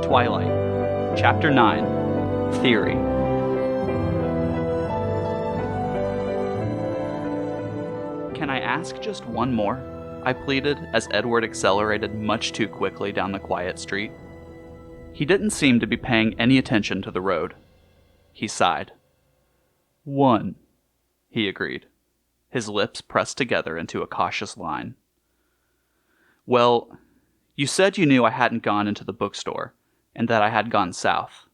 Twilight, Chapter 9, Theory. Can I ask just one more? I pleaded as Edward accelerated much too quickly down the quiet street. He didn't seem to be paying any attention to the road. He sighed. "One," he agreed, his lips pressed together into a cautious line. "Well, you said you knew I hadn't gone into the bookstore, and that I had gone south.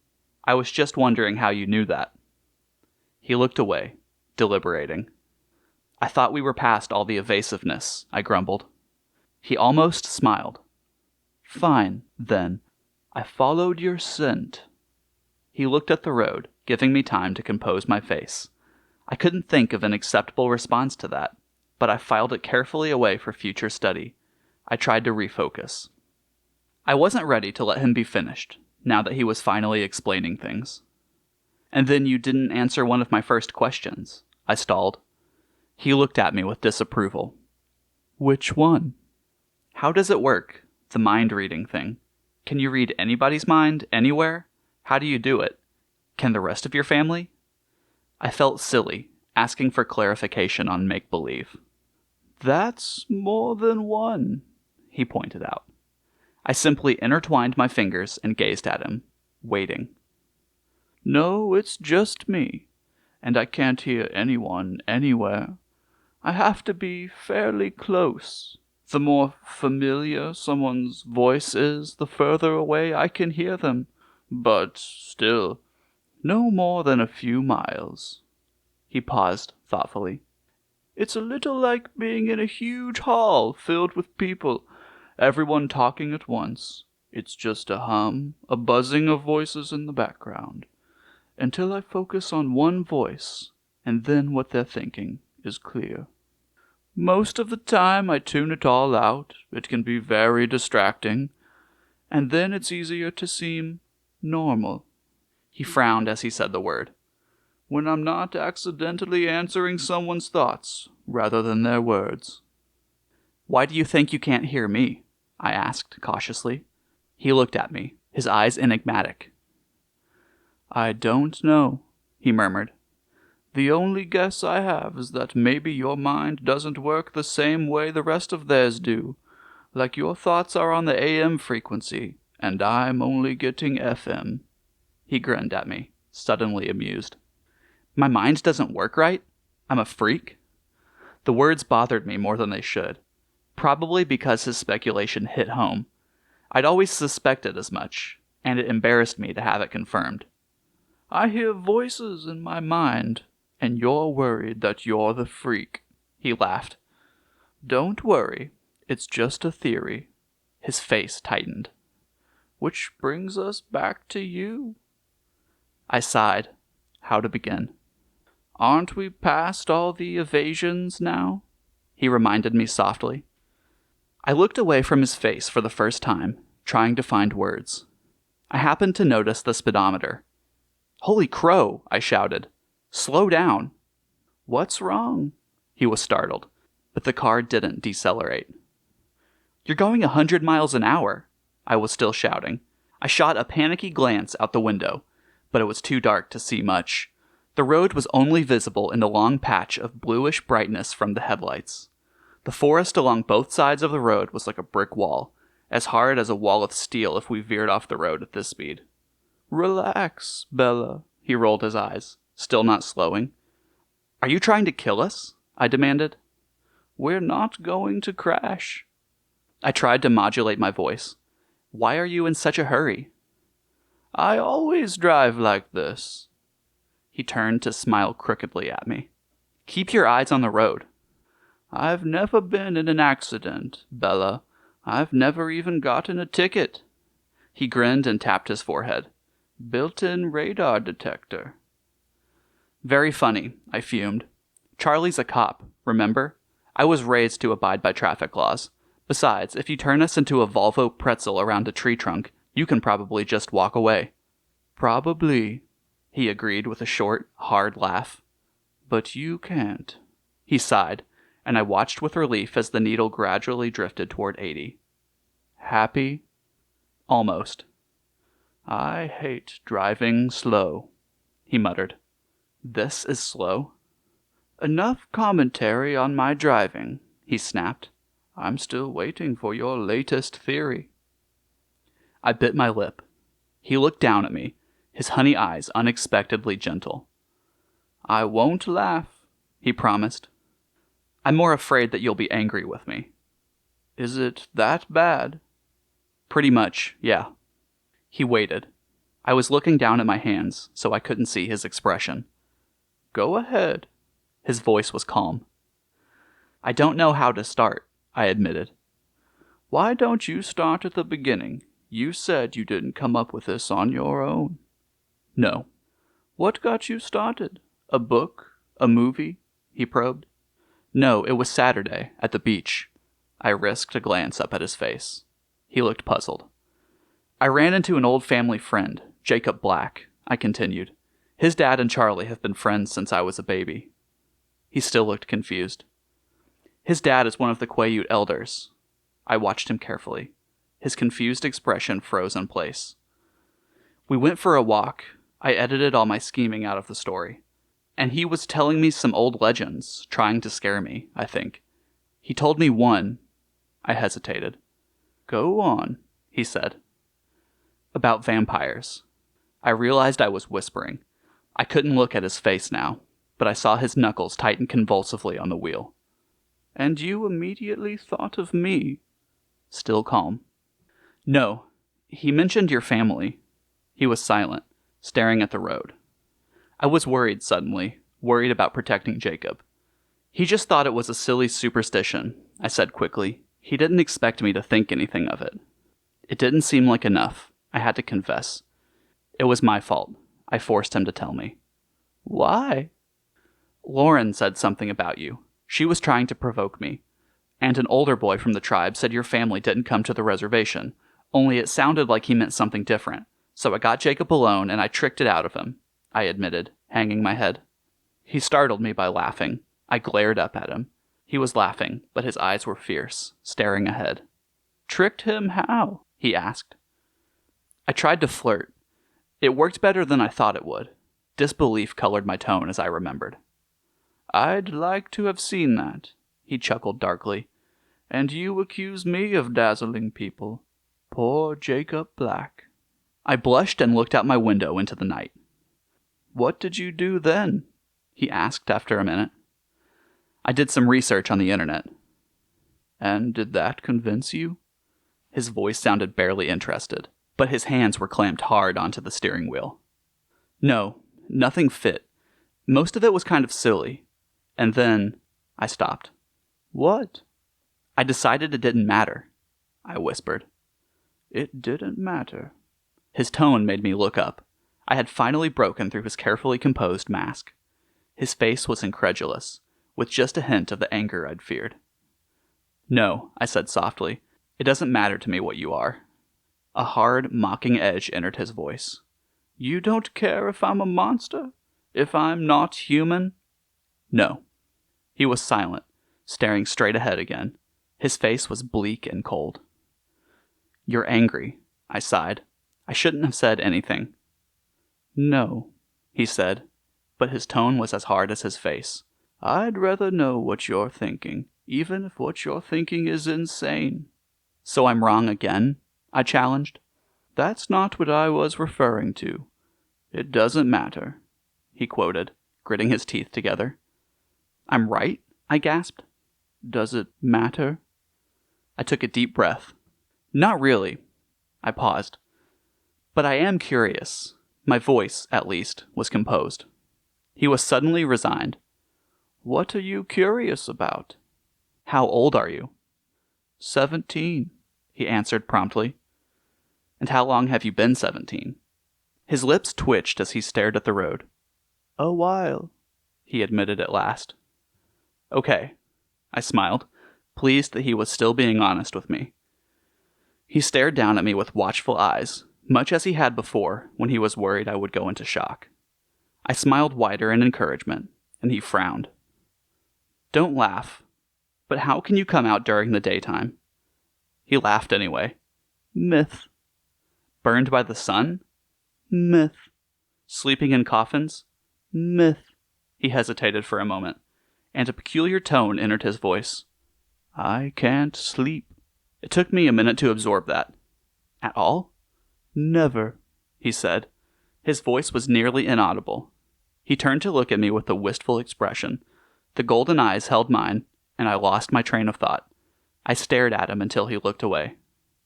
I was just wondering how you knew that." He looked away, deliberating. "I thought we were past all the evasiveness," I grumbled. He almost smiled. "Fine, then. I followed your scent." He looked at the road, giving me time to compose my face. I couldn't think of an acceptable response to that, but I filed it carefully away for future study. I tried to refocus. I wasn't ready to let him be finished, now that he was finally explaining things. "And then you didn't answer one of my first questions," I stalled. He looked at me with disapproval. "Which one?" "How does it work, the mind-reading thing? Can you read anybody's mind, anywhere? How do you do it? Can the rest of your family?" I felt silly, asking for clarification on make-believe. "That's more than one," he pointed out. I simply intertwined my fingers and gazed at him, waiting. "No, it's just me, and I can't hear anyone anywhere. I have to be fairly close. The more familiar someone's voice is, the further away I can hear them, but still, no more than a few miles." He paused thoughtfully. "It's a little like being in a huge hall filled with people, everyone talking at once. It's just a hum, a buzzing of voices in the background, until I focus on one voice, and then what they're thinking is clear. Most of the time I tune it all out. It can be very distracting, and then it's easier to seem normal." He frowned as he said the word. "When I'm not accidentally answering someone's thoughts, rather than their words." "Why do you think you can't hear me?" I asked cautiously. He looked at me, his eyes enigmatic. "I don't know," he murmured. "The only guess I have is that maybe your mind doesn't work the same way the rest of theirs do, like your thoughts are on the AM frequency, and I'm only getting FM." He grinned at me, suddenly amused. "My mind doesn't work right? I'm a freak?" The words bothered me more than they should, probably because his speculation hit home. I'd always suspected as much, and it embarrassed me to have it confirmed. "I hear voices in my mind, and you're worried that you're the freak," he laughed. "Don't worry, it's just a theory." His face tightened. "Which brings us back to you." I sighed. How to begin? "Aren't we past all the evasions now?" he reminded me softly. I looked away from his face for the first time, trying to find words. I happened to notice the speedometer. "Holy crow!" I shouted. "Slow down!" "What's wrong?" He was startled, but the car didn't decelerate. "You're going 100 miles an hour!" I was still shouting. I shot a panicky glance out the window, but it was too dark to see much. The road was only visible in the long patch of bluish brightness from the headlights. The forest along both sides of the road was like a brick wall, as hard as a wall of steel if we veered off the road at this speed. "Relax, Bella," he rolled his eyes, still not slowing. "Are you trying to kill us?" I demanded. "We're not going to crash." I tried to modulate my voice. "Why are you in such a hurry?" "I always drive like this." He turned to smile crookedly at me. "Keep your eyes on the road." "I've never been in an accident, Bella. I've never even gotten a ticket." He grinned and tapped his forehead. "Built-in radar detector." "Very funny," I fumed. "Charlie's a cop, remember? I was raised to abide by traffic laws. Besides, if you turn us into a Volvo pretzel around a tree trunk, you can probably just walk away." "Probably," he agreed with a short, hard laugh. "But you can't." He sighed, and I watched with relief as the needle gradually drifted toward 80. "Happy?" "Almost." I hate driving slow, he muttered. This is slow? Enough commentary on my driving, he snapped. I'm still waiting for your latest theory. I bit my lip. He looked down at me, his honey eyes unexpectedly gentle. I won't laugh, he promised. I'm more afraid that you'll be angry with me. Is it that bad? Pretty much, yeah. He waited. I was looking down at my hands, so I couldn't see his expression. Go ahead. His voice was calm. I don't know how to start, I admitted. Why don't you start at the beginning? You said you didn't come up with this on your own. No. What got you started? A book? A movie? He probed. No, it was Saturday, at the beach. I risked a glance up at his face. He looked puzzled. I ran into an old family friend, Jacob Black, I continued. His dad and Charlie have been friends since I was a baby. He still looked confused. His dad is one of the Quiute elders. I watched him carefully. His confused expression froze in place. We went for a walk. I edited all my scheming out of the story. And he was telling me some old legends, trying to scare me, I think. He told me one. I hesitated. Go on, he said. About vampires. I realized I was whispering. I couldn't look at his face now, but I saw his knuckles tighten convulsively on the wheel. And you immediately thought of me. Still calm. No, he mentioned your family. He was silent, staring at the road. I was worried suddenly, worried about protecting Jacob. He just thought it was a silly superstition, I said quickly. He didn't expect me to think anything of it. It didn't seem like enough, I had to confess. It was my fault. I forced him to tell me. Why? Lauren said something about you. She was trying to provoke me. And an older boy from the tribe said your family didn't come to the reservation, only it sounded like he meant something different. So I got Jacob alone and I tricked it out of him, I admitted, hanging my head. He startled me by laughing. I glared up at him. He was laughing, but his eyes were fierce, staring ahead. Tricked him how? He asked. I tried to flirt. It worked better than I thought it would. Disbelief colored my tone as I remembered. I'd like to have seen that, he chuckled darkly. And you accuse me of dazzling people. Poor Jacob Black. I blushed and looked out my window into the night. What did you do then? He asked after a minute. I did some research on the internet. And did that convince you? His voice sounded barely interested, but his hands were clamped hard onto the steering wheel. No, nothing fit. Most of it was kind of silly. And then I stopped. What? I decided it didn't matter, I whispered. It didn't matter. His tone made me look up. I had finally broken through his carefully composed mask. His face was incredulous, with just a hint of the anger I'd feared. No, I said softly. It doesn't matter to me what you are. A hard, mocking edge entered his voice. You don't care if I'm a monster? If I'm not human? No. He was silent, staring straight ahead again. His face was bleak and cold. You're angry, I sighed. I shouldn't have said anything. No, he said, but his tone was as hard as his face. I'd rather know what you're thinking, even if what you're thinking is insane. So I'm wrong again? I challenged. That's not what I was referring to. It doesn't matter, he quoted, gritting his teeth together. I'm right? I gasped. Does it matter? I took a deep breath. Not really. I paused. But I am curious. My voice, at least, was composed. He was suddenly resigned. What are you curious about? How old are you? 17, he answered promptly. And how long have you been 17? His lips twitched as he stared at the road. A while, he admitted at last. Okay, I smiled, pleased that he was still being honest with me. He stared down at me with watchful eyes, much as he had before when he was worried I would go into shock. I smiled wider in encouragement, and he frowned. Don't laugh. But how can you come out during the daytime? He laughed anyway. Myth. Burned by the sun? Myth. Sleeping in coffins? Myth. He hesitated for a moment, and a peculiar tone entered his voice. I can't sleep. It took me a minute to absorb that. At all? Never, he said. His voice was nearly inaudible. He turned to look at me with a wistful expression. The golden eyes held mine, and I lost my train of thought. I stared at him until he looked away.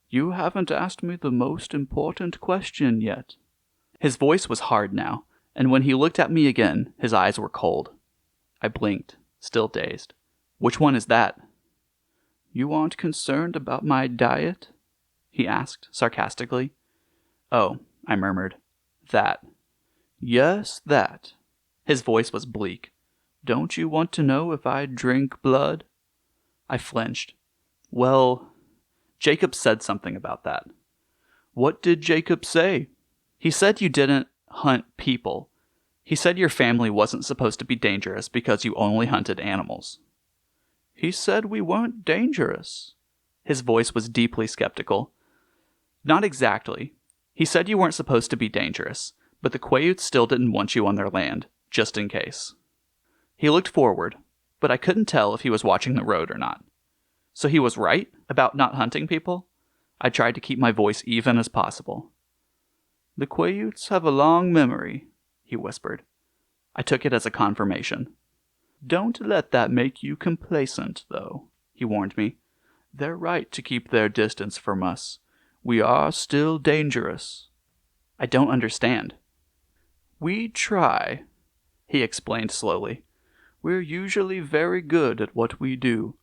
You haven't asked me the most important question yet. His voice was hard now, and when he looked at me again, his eyes were cold. I blinked, still dazed. Which one is that? You aren't concerned about my diet? He asked, sarcastically. Oh, I murmured. That. Yes, that. His voice was bleak. Don't you want to know if I drink blood? I flinched. Well, Jacob said something about that. What did Jacob say? He said you didn't hunt people. He said your family wasn't supposed to be dangerous because you only hunted animals. He said we weren't dangerous. His voice was deeply skeptical. Not exactly. He said you weren't supposed to be dangerous, but the Quaaludes still didn't want you on their land, just in case. He looked forward, but I couldn't tell if he was watching the road or not. So he was right about not hunting people? I tried to keep my voice even as possible. The Quaaludes have a long memory, he whispered. I took it as a confirmation. Don't let that make you complacent, though, he warned me. They're right to keep their distance from us. We are still dangerous. I don't understand. We try, he explained slowly. We're usually very good at what we do.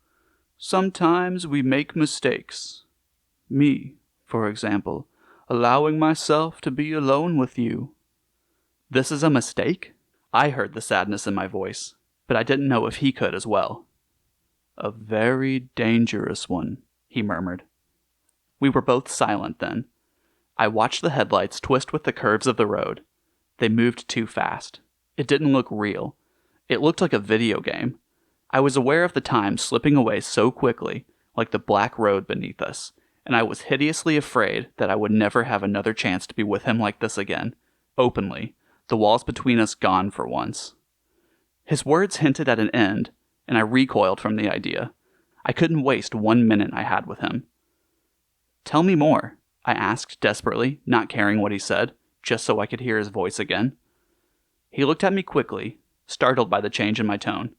Sometimes we make mistakes. Me, for example, allowing myself to be alone with you. This is a mistake? I heard the sadness in my voice, but I didn't know if he could as well. A very dangerous one, he murmured. We were both silent then. I watched the headlights twist with the curves of the road. They moved too fast. It didn't look real. It looked like a video game. I was aware of the time slipping away so quickly, like the black road beneath us, and I was hideously afraid that I would never have another chance to be with him like this again, openly, the walls between us gone for once. His words hinted at an end, and I recoiled from the idea. I couldn't waste 1 minute I had with him. Tell me more, I asked desperately, not caring what he said, just so I could hear his voice again. He looked at me quickly, startled by the change in my tone.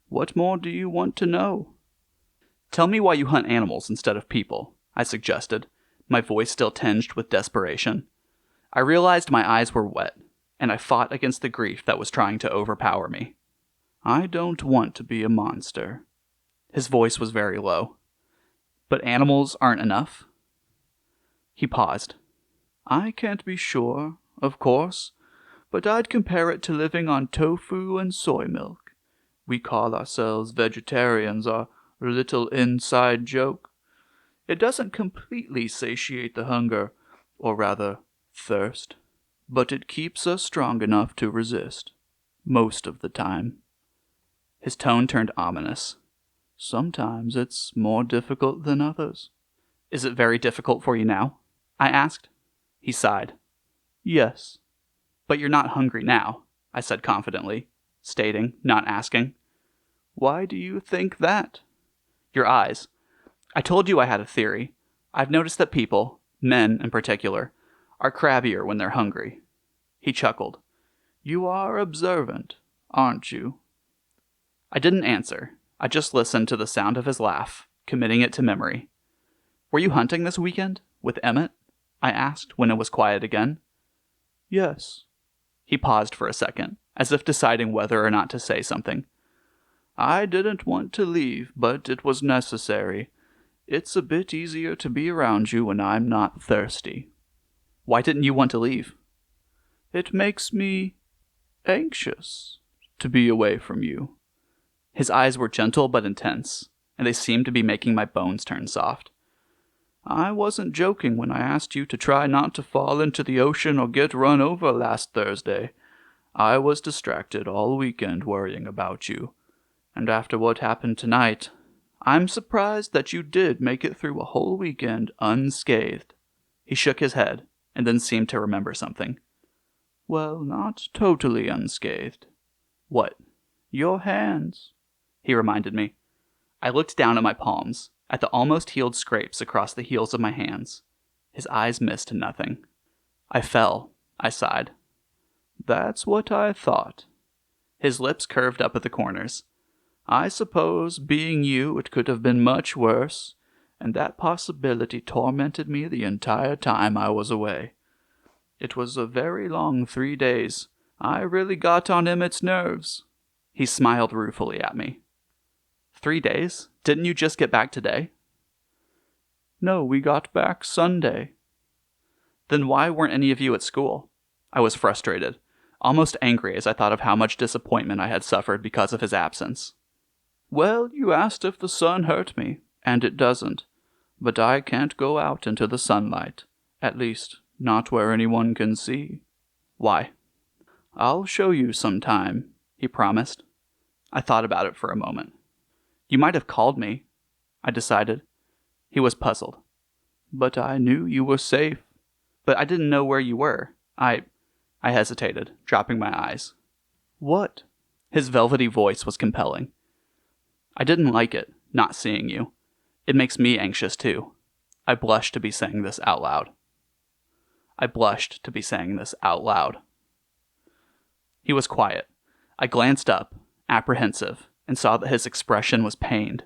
What more do you want to know? Tell me why you hunt animals instead of people, I suggested, my voice still tinged with desperation. I realized my eyes were wet, and I fought against the grief that was trying to overpower me. I don't want to be a monster. His voice was very low. But animals aren't enough? He paused. I can't be sure, of course, but I'd compare it to living on tofu and soy milk. We call ourselves vegetarians, our little inside joke. It doesn't completely satiate the hunger, or rather, thirst, but it keeps us strong enough to resist, most of the time. His tone turned ominous. Sometimes it's more difficult than others. Is it very difficult for you now? I asked. He sighed. Yes. But you're not hungry now, I said confidently, stating, not asking. Why do you think that? Your eyes. I told you I had a theory. I've noticed that people, men in particular, are crabbier when they're hungry. He chuckled. You are observant, aren't you? I didn't answer. I just listened to the sound of his laugh, committing it to memory. Were you hunting this weekend? With Emmett? I asked when it was quiet again. Yes. He paused for a second, as if deciding whether or not to say something. I didn't want to leave, but it was necessary. It's a bit easier to be around you when I'm not thirsty. Why didn't you want to leave? It makes me anxious to be away from you. His eyes were gentle but intense, and they seemed to be making my bones turn soft. I wasn't joking when I asked you to try not to fall into the ocean or get run over last Thursday. I was distracted all weekend worrying about you. And after what happened tonight, I'm surprised that you did make it through a whole weekend unscathed. He shook his head, and then seemed to remember something. Well, not totally unscathed. What? Your hands, he reminded me. I looked down at my palms, at the almost healed scrapes across the heels of my hands. His eyes missed nothing. I fell, I sighed. That's what I thought. His lips curved up at the corners. I suppose, being you, it could have been much worse, and that possibility tormented me the entire time I was away. It was a very long 3 days. I really got on Emmett's nerves. He smiled ruefully at me. 3 days? Didn't you just get back today? No, we got back Sunday. Then why weren't any of you at school? I was frustrated, almost angry as I thought of how much disappointment I had suffered because of his absence. Well, you asked if the sun hurt me, and it doesn't. But I can't go out into the sunlight. At least, not where anyone can see. Why? I'll show you sometime, he promised. I thought about it for a moment. You might have called me, I decided. He was puzzled. But I knew you were safe. But I didn't know where you were. I hesitated, dropping my eyes. What? His velvety voice was compelling. I didn't like it, not seeing you. It makes me anxious too. I blushed to be saying this out loud. He was quiet. I glanced up, apprehensive, and saw that his expression was pained.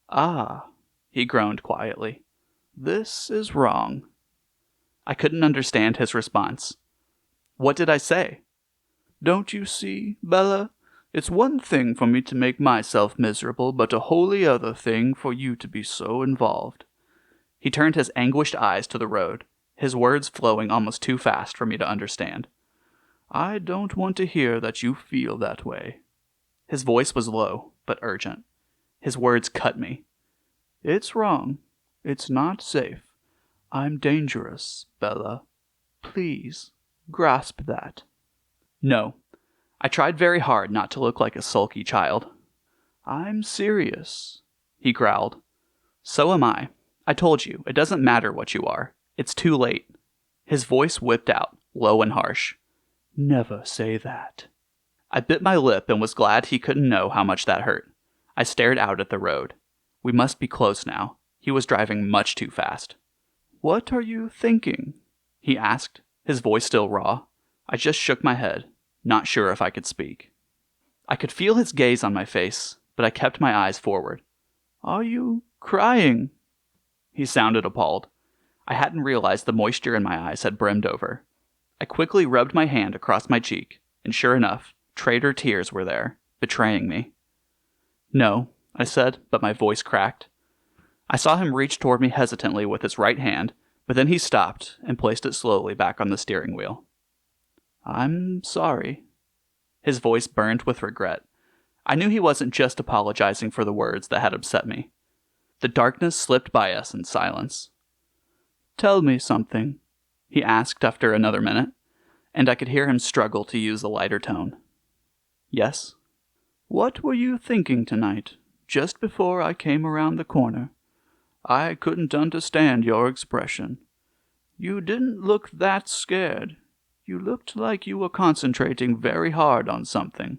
Ah, he groaned quietly. This is wrong. I couldn't understand his response. What did I say? Don't you see, Bella? It's one thing for me to make myself miserable, but a wholly other thing for you to be so involved. He turned his anguished eyes to the road, his words flowing almost too fast for me to understand. I don't want to hear that you feel that way. His voice was low, but urgent. His words cut me. It's wrong. It's not safe. I'm dangerous, Bella. Please, grasp that. No. I tried very hard not to look like a sulky child. I'm serious, he growled. So am I. I told you, it doesn't matter what you are. It's too late. His voice whipped out, low and harsh. Never say that. I bit my lip and was glad he couldn't know how much that hurt. I stared out at the road. We must be close now. He was driving much too fast. What are you thinking? He asked, his voice still raw. I just shook my head, not sure if I could speak. I could feel his gaze on my face, but I kept my eyes forward. Are you crying? He sounded appalled. I hadn't realized the moisture in my eyes had brimmed over. I quickly rubbed my hand across my cheek, and sure enough, traitor tears were there, betraying me. No, I said, but my voice cracked. I saw him reach toward me hesitantly with his right hand, but then he stopped and placed it slowly back on the steering wheel. I'm sorry. His voice burned with regret. I knew he wasn't just apologizing for the words that had upset me. The darkness slipped by us in silence. Tell me something, he asked after another minute, and I could hear him struggle to use a lighter tone. Yes? What were you thinking tonight, just before I came around the corner? I couldn't understand your expression. You didn't look that scared. You looked like you were concentrating very hard on something.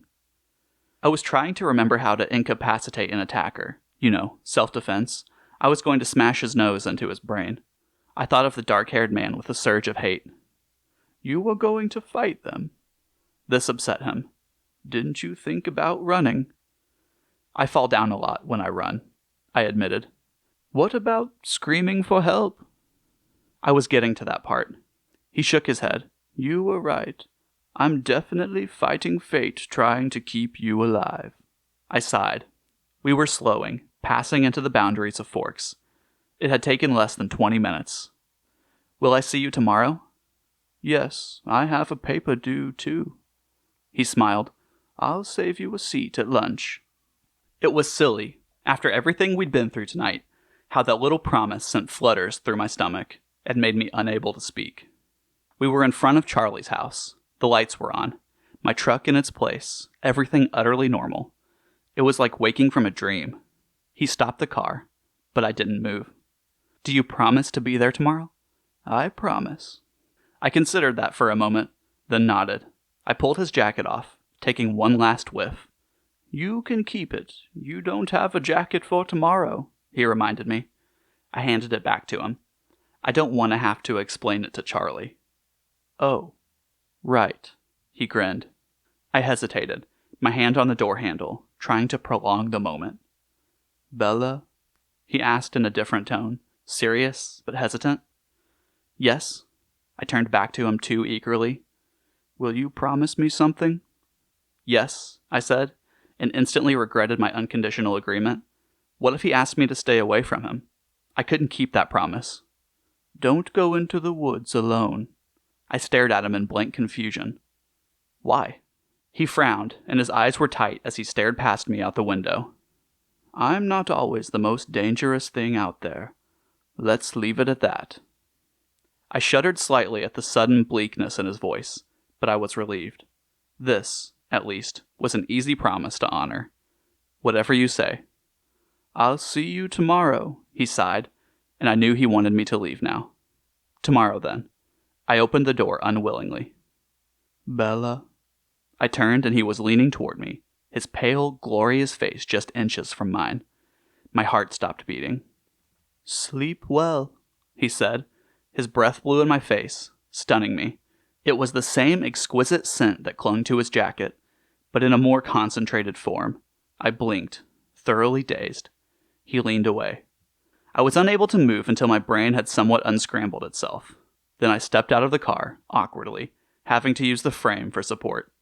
I was trying to remember how to incapacitate an attacker. You know, self-defense. I was going to smash his nose into his brain. I thought of the dark-haired man with a surge of hate. You were going to fight them. This upset him. Didn't you think about running? I fall down a lot when I run, I admitted. What about screaming for help? I was getting to that part. He shook his head. You were right. I'm definitely fighting fate trying to keep you alive. I sighed. We were slowing, passing into the boundaries of Forks. It had taken less than 20 minutes. Will I see you tomorrow? Yes, I have a paper due too. He smiled. I'll save you a seat at lunch. It was silly, after everything we'd been through tonight, how that little promise sent flutters through my stomach and made me unable to speak. We were in front of Charlie's house. The lights were on. My truck in its place. Everything utterly normal. It was like waking from a dream. He stopped the car, but I didn't move. Do you promise to be there tomorrow? I promise. I considered that for a moment, then nodded. I pulled his jacket off, taking one last whiff. You can keep it. You don't have a jacket for tomorrow, he reminded me. I handed it back to him. I don't want to have to explain it to Charlie. Oh, right, he grinned. I hesitated, my hand on the door handle, trying to prolong the moment. Bella? He asked in a different tone, serious but hesitant. Yes. I turned back to him too eagerly. Will you promise me something? Yes, I said, and instantly regretted my unconditional agreement. What if he asked me to stay away from him? I couldn't keep that promise. Don't go into the woods alone. I stared at him in blank confusion. Why? He frowned, and his eyes were tight as he stared past me out the window. I'm not always the most dangerous thing out there. Let's leave it at that. I shuddered slightly at the sudden bleakness in his voice, but I was relieved. This, at least, was an easy promise to honor. Whatever you say. I'll see you tomorrow, he sighed, and I knew he wanted me to leave now. Tomorrow, then. I opened the door unwillingly. Bella? I turned and he was leaning toward me, his pale, glorious face just inches from mine. My heart stopped beating. Sleep well, he said. His breath blew in my face, stunning me. It was the same exquisite scent that clung to his jacket, but in a more concentrated form. I blinked, thoroughly dazed. He leaned away. I was unable to move until my brain had somewhat unscrambled itself. Then I stepped out of the car, awkwardly, having to use the frame for support.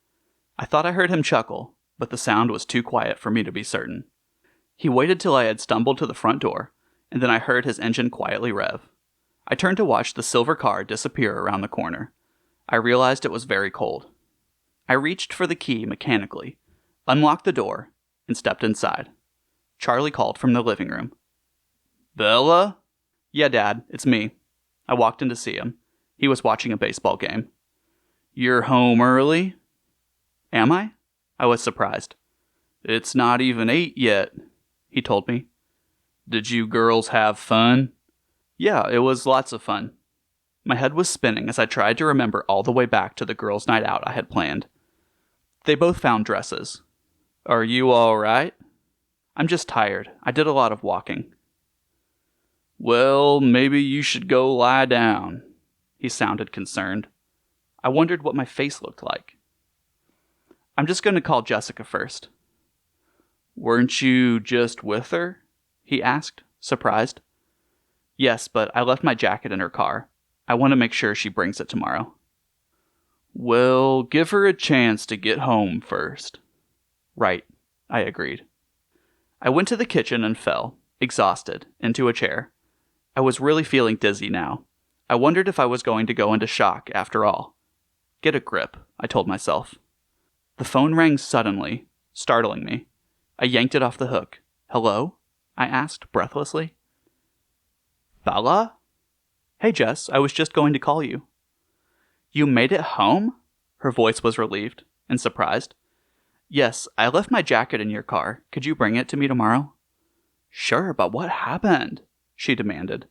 I thought I heard him chuckle, but the sound was too quiet for me to be certain. He waited till I had stumbled to the front door, and then I heard his engine quietly rev. I turned to watch the silver car disappear around the corner. I realized it was very cold. I reached for the key mechanically, unlocked the door, and stepped inside. Charlie called from the living room. Bella? Yeah, Dad, it's me. I walked in to see him. He was watching a baseball game. You're home early? Am I? I was surprised. It's not even 8 yet, he told me. Did you girls have fun? Yeah, it was lots of fun. My head was spinning as I tried to remember all the way back to the girls' night out I had planned. They both found dresses. Are you all right? I'm just tired. I did a lot of walking. Well, maybe you should go lie down. He sounded concerned. I wondered what my face looked like. I'm just going to call Jessica first. Weren't you just with her? He asked, surprised. Yes, but I left my jacket in her car. I want to make sure she brings it tomorrow. Well, give her a chance to get home first. Right, I agreed. I went to the kitchen and fell, exhausted, into a chair. I was really feeling dizzy now. I wondered if I was going to go into shock after all. Get a grip, I told myself. The phone rang suddenly, startling me. I yanked it off the hook. Hello? I asked breathlessly. Bella? Hey, Jess, I was just going to call you. You made it home? Her voice was relieved and surprised. Yes, I left my jacket in your car. Could you bring it to me tomorrow? Sure, but what happened? She demanded.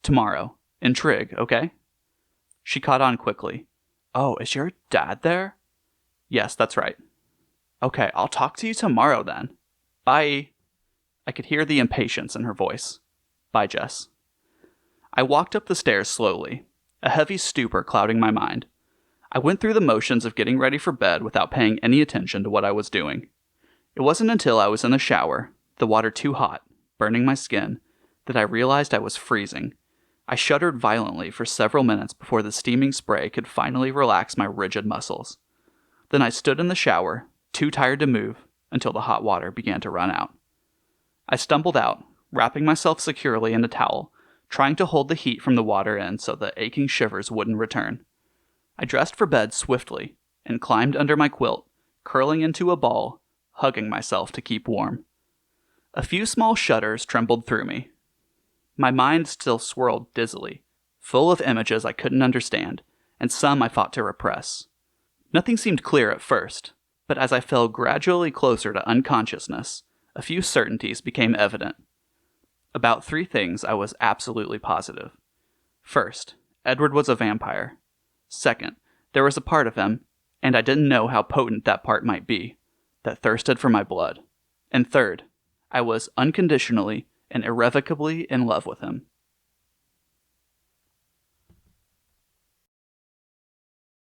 Tomorrow. In Trig, okay? She caught on quickly. Oh, is your dad there? Yes, that's right. Okay, I'll talk to you tomorrow then. Bye. I could hear the impatience in her voice. Bye, Jess. I walked up the stairs slowly, a heavy stupor clouding my mind. I went through the motions of getting ready for bed without paying any attention to what I was doing. It wasn't until I was in the shower, the water too hot, burning my skin, that I realized I was freezing. I shuddered violently for several minutes before the steaming spray could finally relax my rigid muscles. Then I stood in the shower, too tired to move, until the hot water began to run out. I stumbled out, wrapping myself securely in a towel, trying to hold the heat from the water in so the aching shivers wouldn't return. I dressed for bed swiftly and climbed under my quilt, curling into a ball, hugging myself to keep warm. A few small shudders trembled through me. My mind still swirled dizzily, full of images I couldn't understand, and some I fought to repress. Nothing seemed clear at first, but as I fell gradually closer to unconsciousness, a few certainties became evident. About 3 things I was absolutely positive. First, Edward was a vampire. Second, There was a part of him, and I didn't know how potent that part might be, that thirsted for my blood. And third, I was unconditionally and irrevocably in love with him.